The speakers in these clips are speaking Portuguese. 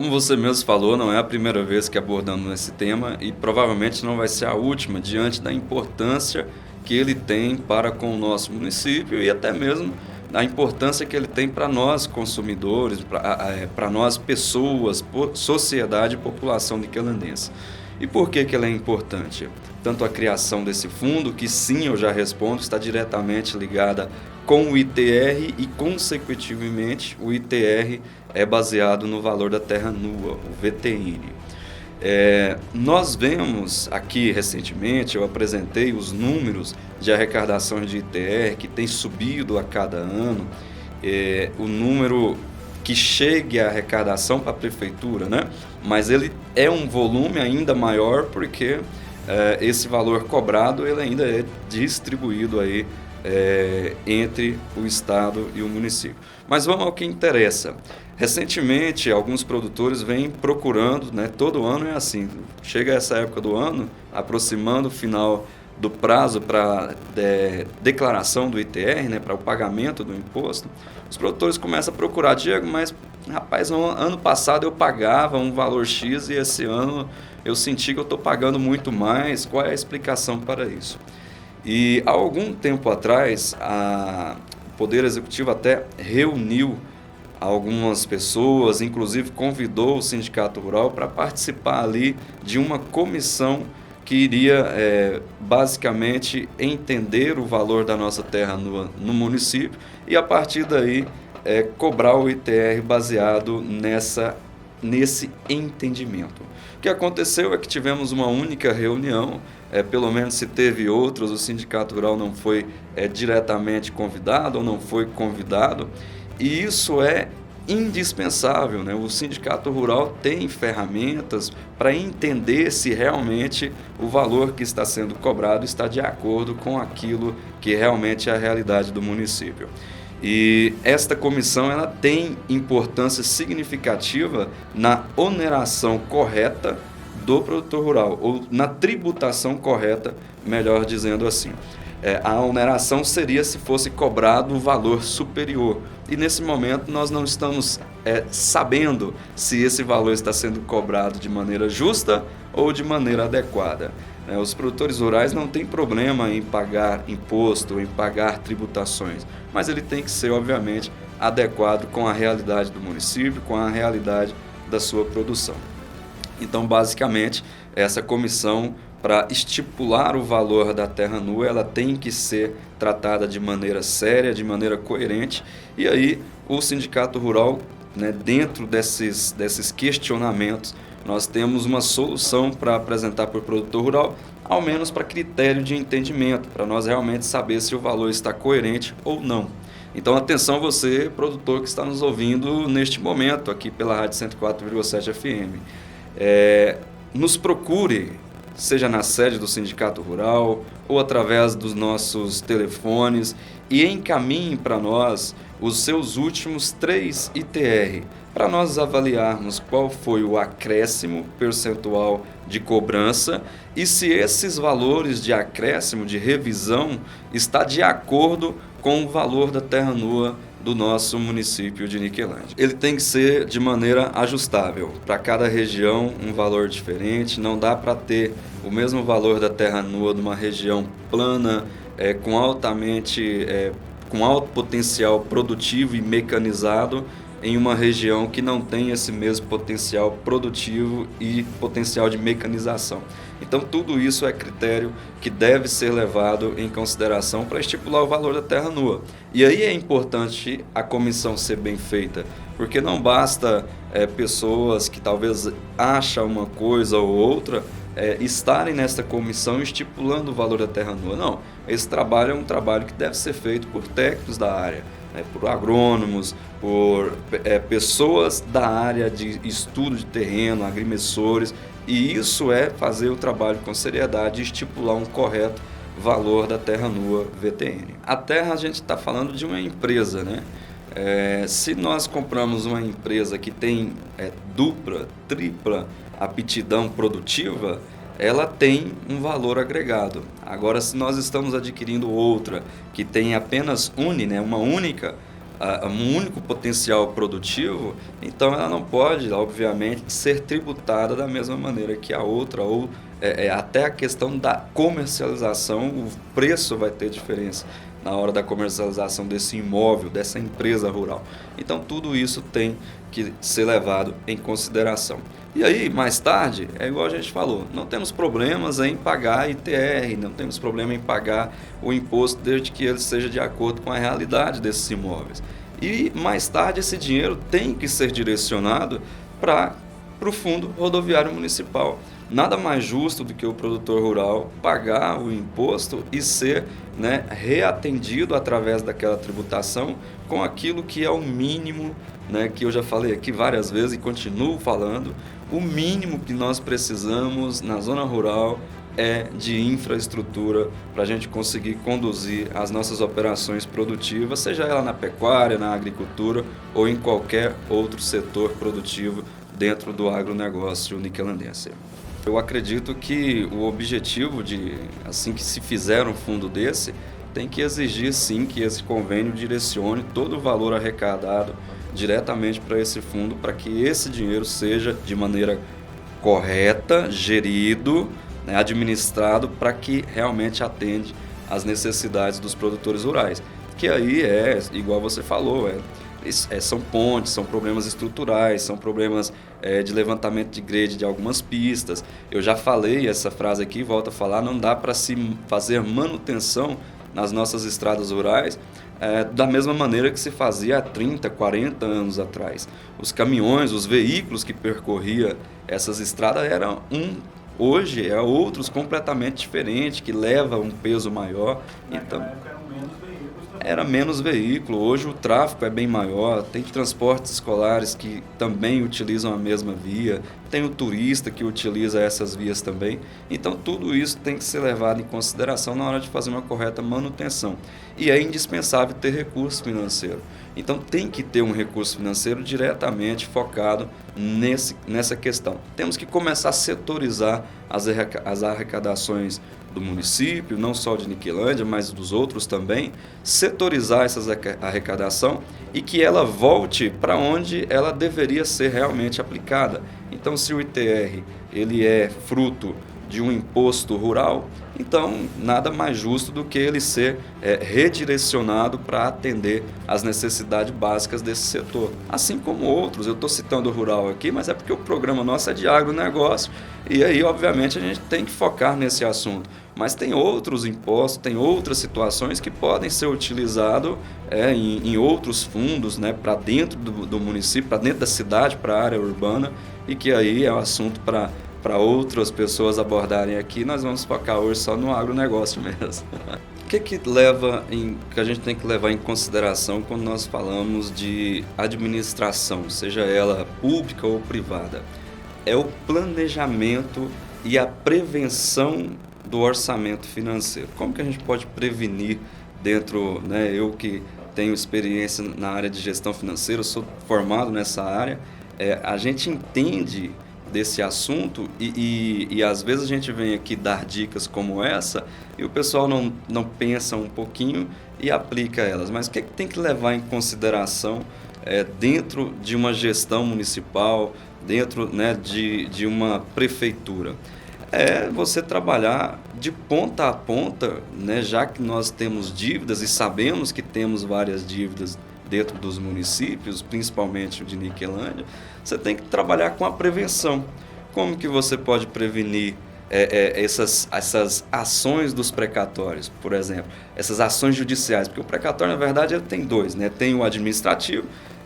Como você mesmo falou, não é a primeira vez que abordamos esse tema e provavelmente não vai ser a última, diante da importância que ele tem para com o nosso município e até mesmo da importância que ele tem para nós consumidores, para nós pessoas, sociedade e população niquelandense. E por que ela é importante? Tanto a criação desse fundo, que sim, eu já respondo, está diretamente ligada com o ITR e, consecutivamente, o ITR é baseado no valor da terra nua, o VTN. Nós vemos aqui recentemente, eu apresentei os números de arrecadação de ITR que tem subido a cada ano, o número que chegue a arrecadação para a prefeitura, né? Mas ele é um volume ainda maior porque esse valor cobrado ele ainda é distribuído aí entre o Estado e o município. Mas vamos ao que interessa. Recentemente, alguns produtores vêm procurando, né, todo ano é assim, chega essa época do ano, aproximando o final do prazo para declaração do ITR, né, para o pagamento do imposto, os produtores começam a procurar, Diego, mas rapaz, no ano passado eu pagava um valor X e esse ano eu senti que eu estou pagando muito mais, qual é a explicação para isso? E há algum tempo atrás, o Poder Executivo até reuniu algumas pessoas, inclusive convidou o Sindicato Rural para participar ali de uma comissão que iria basicamente entender o valor da nossa terra no município e a partir daí cobrar o ITR baseado nesse entendimento. O que aconteceu é que tivemos uma única reunião, pelo menos se teve outras, o Sindicato Rural não foi diretamente convidado ou não foi convidado, e isso é indispensável, né? O Sindicato Rural tem ferramentas para entender se realmente o valor que está sendo cobrado está de acordo com aquilo que realmente é a realidade do município. E esta comissão ela tem importância significativa na oneração correta do produtor rural, ou na tributação correta, melhor dizendo assim. A oneração seria se fosse cobrado um valor superior. E nesse momento nós não estamos sabendo se esse valor está sendo cobrado de maneira justa ou de maneira adequada. Os produtores rurais não têm problema em pagar imposto, em pagar tributações, mas ele tem que ser, obviamente, adequado com a realidade do município, com a realidade da sua produção. Então, basicamente, essa comissão, para estipular o valor da terra nua, ela tem que ser tratada de maneira séria, de maneira coerente, e aí o Sindicato Rural, né, dentro desses questionamentos, nós temos uma solução para apresentar para o produtor rural, ao menos para critério de entendimento, para nós realmente saber se o valor está coerente ou não. Então, atenção você, produtor que está nos ouvindo neste momento, aqui pela Rádio 104,7 FM. Nos procure, seja na sede do Sindicato Rural ou através dos nossos telefones e encaminhe para nós os seus últimos 3 ITR, para nós avaliarmos qual foi o acréscimo percentual de cobrança e se esses valores de acréscimo, de revisão, está de acordo com o valor da terra nua do nosso município de Niquelândia. Ele tem que ser de maneira ajustável, para cada região um valor diferente, não dá para ter o mesmo valor da terra nua de uma região plana, com alto potencial produtivo e mecanizado, em uma região que não tem esse mesmo potencial produtivo e potencial de mecanização. Então, tudo isso é critério que deve ser levado em consideração para estipular o valor da terra nua. E aí é importante a comissão ser bem feita, porque não basta pessoas que talvez acham uma coisa ou outra estarem nessa comissão estipulando o valor da terra nua. Não, esse trabalho é um trabalho que deve ser feito por técnicos da área, por agrônomos, por pessoas da área de estudo de terreno, agrimensores, e isso é fazer o trabalho com seriedade e estipular um correto valor da terra nua VTN. A terra, a gente está falando de uma empresa, né? Se nós compramos uma empresa que tem dupla, tripla aptidão produtiva, ela tem um valor agregado. Agora, se nós estamos adquirindo outra que tem apenas uma única um único potencial produtivo, então ela não pode, obviamente, ser tributada da mesma maneira que a outra, ou até a questão da comercialização, o preço vai ter diferença na hora da comercialização desse imóvel, dessa empresa rural. Então tudo isso tem que ser levado em consideração. E aí, mais tarde, é igual a gente falou, não temos problemas em pagar ITR, não temos problema em pagar o imposto desde que ele seja de acordo com a realidade desses imóveis. E mais tarde esse dinheiro tem que ser direcionado para o Fundo Rodoviário Municipal. Nada mais justo do que o produtor rural pagar o imposto e ser, né, reatendido através daquela tributação com aquilo que é o mínimo, né, que eu já falei aqui várias vezes e continuo falando, o mínimo que nós precisamos na zona rural é de infraestrutura para a gente conseguir conduzir as nossas operações produtivas, seja ela na pecuária, na agricultura ou em qualquer outro setor produtivo dentro do agronegócio niquelandense. Eu acredito que o objetivo de, assim que se fizer um fundo desse, tem que exigir sim que esse convênio direcione todo o valor arrecadado diretamente para esse fundo, para que esse dinheiro seja de maneira correta, gerido, né, administrado, para que realmente atende às necessidades dos produtores rurais. Que aí igual você falou, são pontes, são problemas estruturais, são problemas de levantamento de grade de algumas pistas. Eu já falei essa frase aqui, volto a falar, não dá para se fazer manutenção nas nossas estradas rurais da mesma maneira que se fazia há 30, 40 anos atrás. Os caminhões, os veículos que percorriam essas estradas eram hoje outros completamente diferentes, que levam um peso maior. Então, era menos veículo, hoje o tráfego é bem maior, tem transportes escolares que também utilizam a mesma via, tem o turista que utiliza essas vias também. Então tudo isso tem que ser levado em consideração na hora de fazer uma correta manutenção. E é indispensável ter recurso financeiro. Então tem que ter um recurso financeiro diretamente focado nessa questão. Temos que começar a setorizar as arrecadações do município, não só de Niquelândia, mas dos outros também, setorizar essa arrecadação e que ela volte para onde ela deveria ser realmente aplicada. Então, se o ITR ele é fruto de um imposto rural, então nada mais justo do que ele ser redirecionado para atender às necessidades básicas desse setor. Assim como outros, eu estou citando o rural aqui, mas é porque o programa nosso é de agronegócio e aí, obviamente, a gente tem que focar nesse assunto. Mas tem outros impostos, tem outras situações que podem ser utilizados em outros fundos, né, para dentro do município, para dentro da cidade, para a área urbana, e que aí é um assunto para outras pessoas abordarem aqui. Nós vamos focar hoje só no agronegócio mesmo. O que a gente tem que levar em consideração quando nós falamos de administração, seja ela pública ou privada? É o planejamento e a prevenção do orçamento financeiro. Como que a gente pode prevenir dentro, né, eu que tenho experiência na área de gestão financeira, eu sou formado nessa área, a gente entende desse assunto e às vezes a gente vem aqui dar dicas como essa e o pessoal não pensa um pouquinho e aplica elas. Mas o que tem que levar em consideração dentro de uma gestão municipal, dentro, né, de uma prefeitura? É você trabalhar de ponta a ponta, né, já que nós temos dívidas e sabemos que temos várias dívidas dentro dos municípios, principalmente o de Niquelândia, você tem que trabalhar com a prevenção. Como que você pode prevenir essas ações dos precatórios, por exemplo, essas ações judiciais? Porque o precatório, na verdade, ele tem dois, né? Tem o administrativo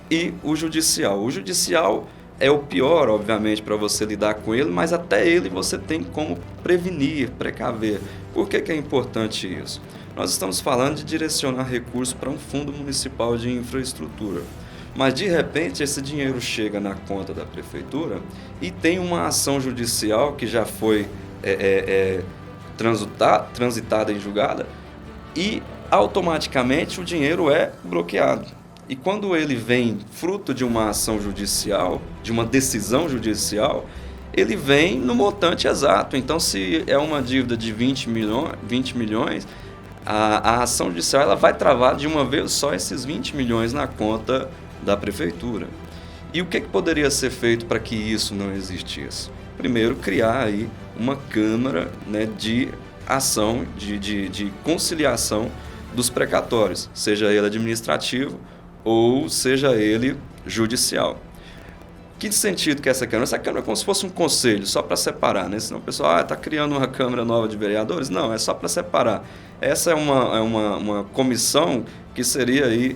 e o judicial. O judicial é o pior, obviamente, para você lidar com ele, mas até ele você tem como prevenir, precaver. Por que é importante isso? Nós estamos falando de direcionar recursos para um fundo municipal de infraestrutura. Mas, de repente, esse dinheiro chega na conta da prefeitura e tem uma ação judicial que já foi transitada em julgada e, automaticamente, o dinheiro é bloqueado. E quando ele vem fruto de uma ação judicial, de uma decisão judicial, ele vem no montante exato. Então, se é uma dívida de 20 milhões, a ação judicial ela vai travar de uma vez só esses 20 milhões na conta da prefeitura. E o que poderia ser feito para que isso não existisse? Primeiro, criar aí uma câmara, né, de ação, de conciliação dos precatórios, seja ele administrativo ou seja ele judicial. Que sentido que é essa Câmara? Essa Câmara é como se fosse um conselho, só para separar, né? Senão o pessoal está criando uma Câmara nova de vereadores. Não, é só para separar. Essa é uma comissão que seria aí,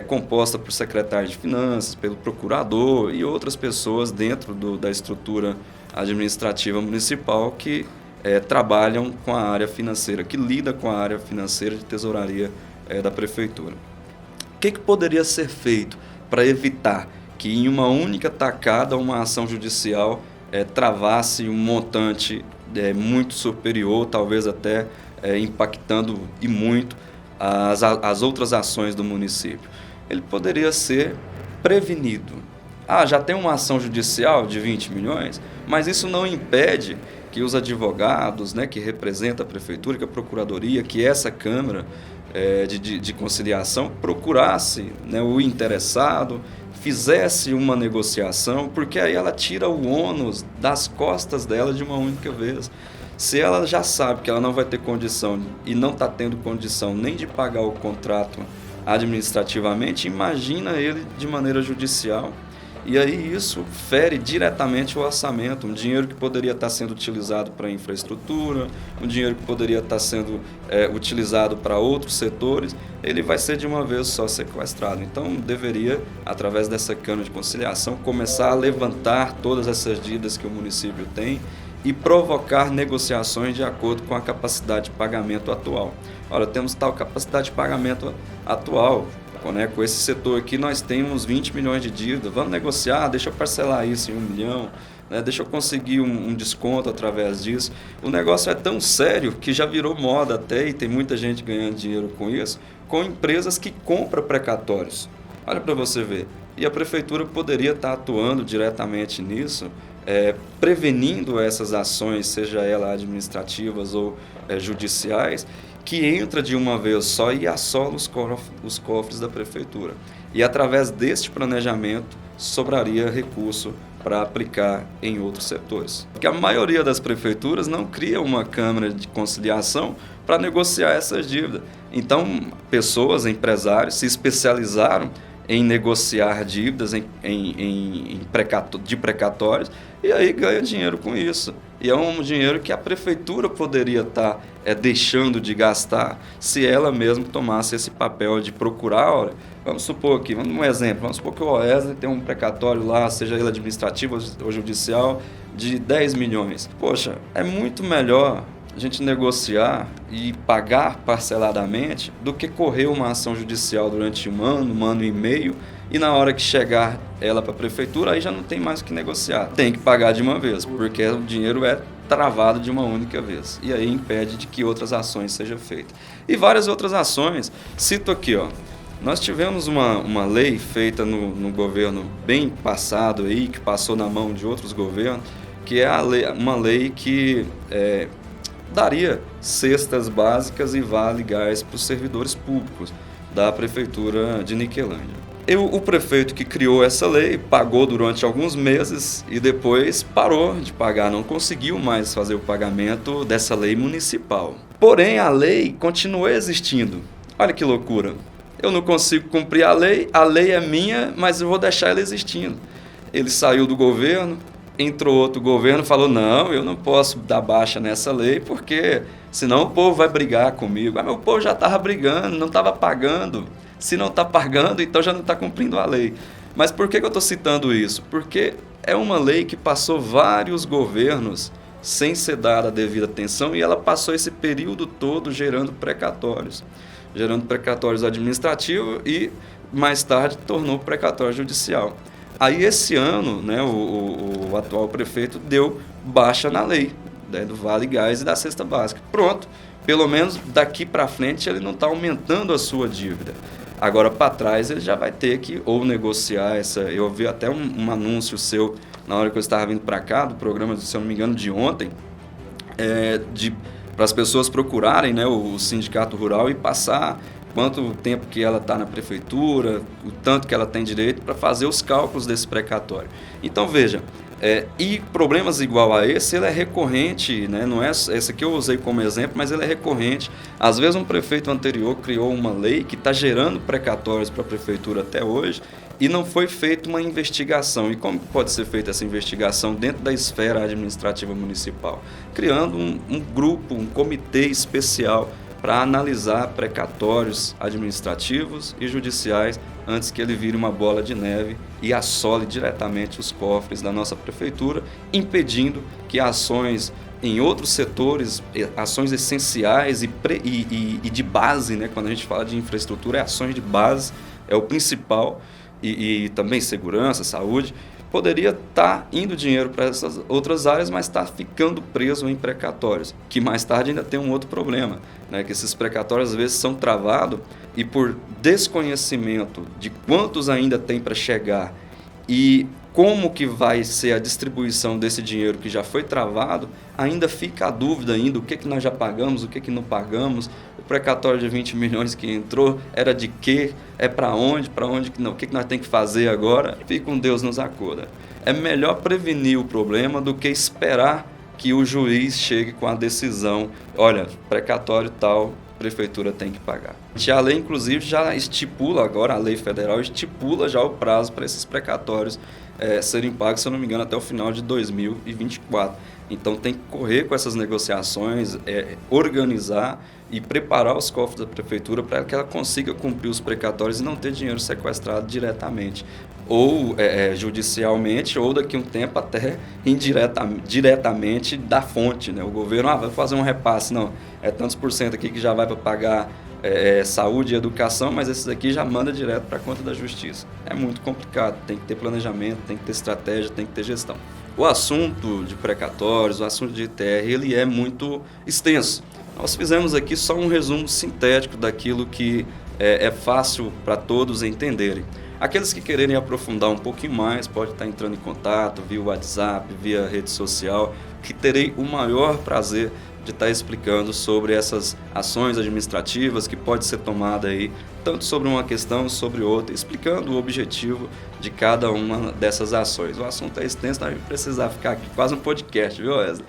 composta por secretário de Finanças, pelo procurador e outras pessoas dentro da estrutura administrativa municipal que trabalham com a área financeira, que lida com a área financeira de tesouraria da prefeitura. O que poderia ser feito para evitar que em uma única tacada uma ação judicial travasse um montante muito superior, talvez até impactando e muito as outras ações do município? Ele poderia ser prevenido. Já tem uma ação judicial de 20 milhões, mas isso não impede que os advogados, né, que representam a prefeitura, que a procuradoria, que essa Câmara de conciliação procurasse, né, o interessado, fizesse uma negociação, porque aí ela tira o ônus das costas dela de uma única vez. Se ela já sabe que ela não vai ter condição e não está tendo condição nem de pagar o contrato administrativamente, imagina ele de maneira judicial. E aí isso fere diretamente o orçamento, um dinheiro que poderia estar sendo utilizado para infraestrutura, um dinheiro que poderia estar sendo utilizado para outros setores, ele vai ser de uma vez só sequestrado. Então deveria, através dessa Câmara de Conciliação, começar a levantar todas essas dívidas que o município tem e provocar negociações de acordo com a capacidade de pagamento atual. Ora, temos tal capacidade de pagamento atual, né? Com esse setor aqui nós temos 20 milhões de dívida, vamos negociar, deixa eu parcelar isso em 1 milhão, né? Deixa eu conseguir um desconto através disso. O negócio é tão sério que já virou moda até, e tem muita gente ganhando dinheiro com isso, com empresas que compram precatórios. Olha para você ver. E a prefeitura poderia estar atuando diretamente nisso, prevenindo essas ações, seja elas administrativas ou judiciais, que entra de uma vez só e assola os cofres da prefeitura. E através deste planejamento sobraria recurso para aplicar em outros setores. Porque a maioria das prefeituras não cria uma Câmara de Conciliação para negociar essas dívidas. Então, pessoas, empresários, se especializaram em negociar dívidas de precatórios e aí ganha dinheiro com isso. E é um dinheiro que a prefeitura poderia estar deixando de gastar se ela mesma tomasse esse papel de procurar. Olha, vamos supor aqui, vamos dar um exemplo, vamos supor que o OESA tem um precatório lá, seja ele administrativo ou judicial, de 10 milhões. Poxa, é muito melhor a gente negociar e pagar parceladamente do que correr uma ação judicial durante um ano e meio, e na hora que chegar ela para a prefeitura, aí já não tem mais o que negociar. Tem que pagar de uma vez, porque o dinheiro é travado de uma única vez. E aí impede de que outras ações sejam feitas. E várias outras ações. Cito aqui, nós tivemos uma lei feita no governo bem passado, aí, que passou na mão de outros governos, que é uma lei que daria cestas básicas e vale gás para os servidores públicos da prefeitura de Niquelândia. O prefeito que criou essa lei pagou durante alguns meses e depois parou de pagar, não conseguiu mais fazer o pagamento dessa lei municipal. Porém, a lei continua existindo. Olha que loucura. Eu não consigo cumprir a lei é minha, mas eu vou deixar ela existindo. Ele saiu do governo, entrou outro governo, falou, não, eu não posso dar baixa nessa lei, porque senão o povo vai brigar comigo. Mas o povo já estava brigando, não estava pagando. Se não está pagando, então já não está cumprindo a lei. Mas por que eu estou citando isso? Porque é uma lei que passou vários governos sem ser dada a devida atenção, e ela passou esse período todo gerando precatórios administrativos e mais tarde tornou precatório judicial. Aí esse ano, né, o atual prefeito deu baixa na lei, né, do Vale Gás e da cesta básica. Pronto, pelo menos daqui para frente ele não está aumentando a sua dívida. Agora para trás ele já vai ter que ou negociar essa. Eu vi até um anúncio seu na hora que eu estava vindo para cá, do programa, se eu não me engano, de ontem, para as pessoas procurarem, né, o sindicato rural e passar quanto tempo que ela está na prefeitura, o tanto que ela tem direito para fazer os cálculos desse precatório. Então, veja, e problemas igual a esse, ele é recorrente, né? Não é esse aqui eu usei como exemplo, mas ele é recorrente. Às vezes um prefeito anterior criou uma lei que está gerando precatórios para a prefeitura até hoje e não foi feita uma investigação. E como pode ser feita essa investigação dentro da esfera administrativa municipal? Criando um grupo, um comitê especial para analisar precatórios administrativos e judiciais antes que ele vire uma bola de neve e assole diretamente os cofres da nossa prefeitura, impedindo que ações em outros setores, ações essenciais e de base, né? Quando a gente fala de infraestrutura, é ações de base, é o principal, e também segurança, saúde, poderia estar indo dinheiro para essas outras áreas, mas está ficando preso em precatórios, que mais tarde ainda tem um outro problema, né, que esses precatórios às vezes são travados e por desconhecimento de quantos ainda tem para chegar e como que vai ser a distribuição desse dinheiro que já foi travado, ainda fica a dúvida ainda, o que nós já pagamos, o que não pagamos, o precatório de 20 milhões que entrou, era de quê? É para onde que não, o que nós temos que fazer agora? Fica com Deus nos acuda. É melhor prevenir o problema do que esperar que o juiz chegue com a decisão, olha, precatório tal, a prefeitura tem que pagar. A lei, inclusive, já estipula agora, a lei federal estipula já o prazo para esses precatórios serem pagos, se eu não me engano, até o final de 2024. Então tem que correr com essas negociações, organizar e preparar os cofres da prefeitura para que ela consiga cumprir os precatórios e não ter dinheiro sequestrado diretamente, ou judicialmente, ou daqui a um tempo até diretamente da fonte, né? O governo vai fazer um repasse, não, é tantos por cento aqui que já vai para pagar saúde e educação, mas esses aqui já manda direto para a conta da justiça. É muito complicado, tem que ter planejamento, tem que ter estratégia, tem que ter gestão. O assunto de precatórios, o assunto de ITR, ele é muito extenso. Nós fizemos aqui só um resumo sintético daquilo que é fácil para todos entenderem. Aqueles que quererem aprofundar um pouquinho mais, pode estar entrando em contato via WhatsApp, via rede social, que terei o maior prazer de estar explicando sobre essas ações administrativas que pode ser tomada aí, tanto sobre uma questão, sobre outra, explicando o objetivo de cada uma dessas ações. O assunto é extenso, nós vamos precisar ficar aqui quase um podcast, viu, Wesley?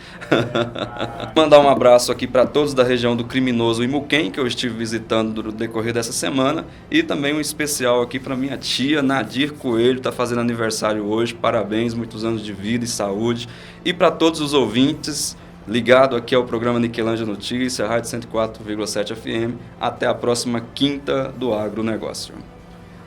Mandar um abraço aqui para todos da região do Criminoso Imuquém, que eu estive visitando no decorrer dessa semana, e também um especial aqui para minha tia Nadir Coelho, está fazendo aniversário hoje, parabéns, muitos anos de vida e saúde, e para todos os ouvintes ligado aqui ao programa Niquelândia Notícia, Rádio 104,7 FM. Até a próxima quinta do Agronegócio.